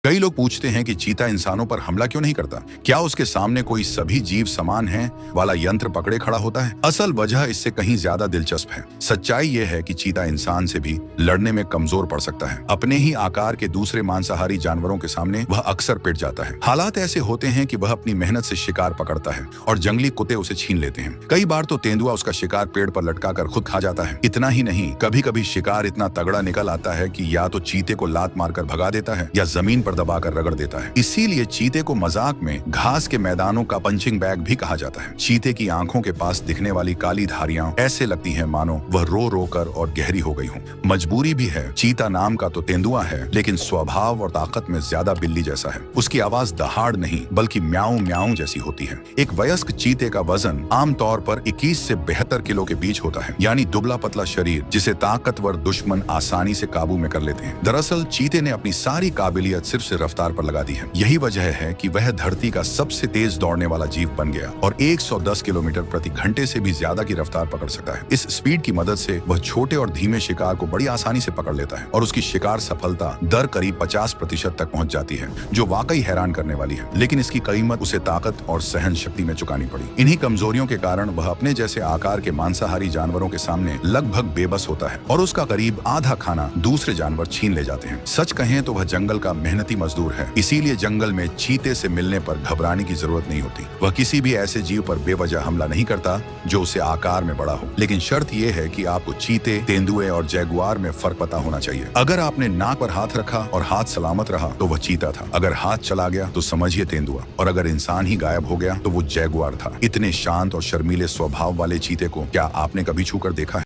कई लोग पूछते हैं कि चीता इंसानों पर हमला क्यों नहीं करता। क्या उसके सामने कोई सभी जीव समान हैं वाला यंत्र पकड़े खड़ा होता है? असल वजह इससे कहीं ज्यादा दिलचस्प है। सच्चाई यह है कि चीता इंसान से भी लड़ने में कमजोर पड़ सकता है। अपने ही आकार के दूसरे मांसाहारी जानवरों के सामने वह अक्सर पिट जाता है। हालात ऐसे होते हैं कि वह अपनी मेहनत से शिकार पकड़ता है और जंगली कुत्ते उसे छीन लेते हैं। कई बार तो तेंदुआ उसका शिकार पेड़ पर लटका कर खुद खा जाता है। इतना ही नहीं, कभी कभी शिकार इतना तगड़ा निकल आता है कि या तो चीते को लात मारकर भगा देता है या जमीन पर दबाकर रगड़ देता है। इसीलिए चीते को मजाक में घास के मैदानों का पंचिंग बैग भी कहा जाता है। चीते की आंखों के पास दिखने वाली काली धारियां ऐसे लगती हैं मानो वह रो रो कर और गहरी हो गई हो। मजबूरी भी है। चीता नाम का तो तेंदुआ है, लेकिन स्वभाव और ताकत में ज्यादा बिल्ली जैसा है। उसकी आवाज दहाड़ नहीं बल्कि म्याऊं म्याऊं जैसी होती है। एक वयस्क चीते का वजन आमतौर पर 21 से 72 किलो के बीच होता है, यानी दुबला पतला शरीर जिसे ताकतवर दुश्मन आसानी से काबू में कर लेते हैं। दरअसल चीते ने अपनी सारी काबिलियत सिर्फ से रफ्तार पर लगा दी है। यही वजह है कि वह धरती का सबसे तेज दौड़ने वाला जीव बन गया और 110 किलोमीटर प्रति घंटे से भी ज्यादा की रफ्तार पकड़ सकता है। इस स्पीड की मदद से वह छोटे और धीमे शिकार को बड़ी आसानी से पकड़ लेता है और उसकी शिकार सफलता दर करीब 50% तक पहुंच जाती है, जो वाकई हैरान करने वाली है। लेकिन इसकी कीमत उसे ताकत और सहन शक्ति में चुकानी पड़ी। इन्हीं कमजोरियों के कारण वह अपने जैसे आकार के मांसाहारी जानवरों के सामने लगभग बेबस होता है और उसका करीब आधा खाना दूसरे जानवर छीन ले जाते हैं। सच कहें तो वह जंगल का मेहनती मजदूर है। इसीलिए जंगल में चीते से मिलने पर घबराने की जरूरत नहीं होती। वह किसी भी ऐसे जीव पर बेवजह हमला नहीं करता जो उसे आकार में बड़ा हो। लेकिन शर्त यह है कि आपको चीते, तेंदुए और जैगुआर में फर्क पता होना चाहिए। अगर आपने नाक पर हाथ रखा और हाथ सलामत रहा तो वह चीता था। अगर हाथ चला गया तो समझिए तेंदुआ, और अगर इंसान ही गायब हो गया तो वो जैगुआर था। इतने शांत और शर्मीले स्वभाव वाले चीते को क्या आपने कभी छूकर देखा है?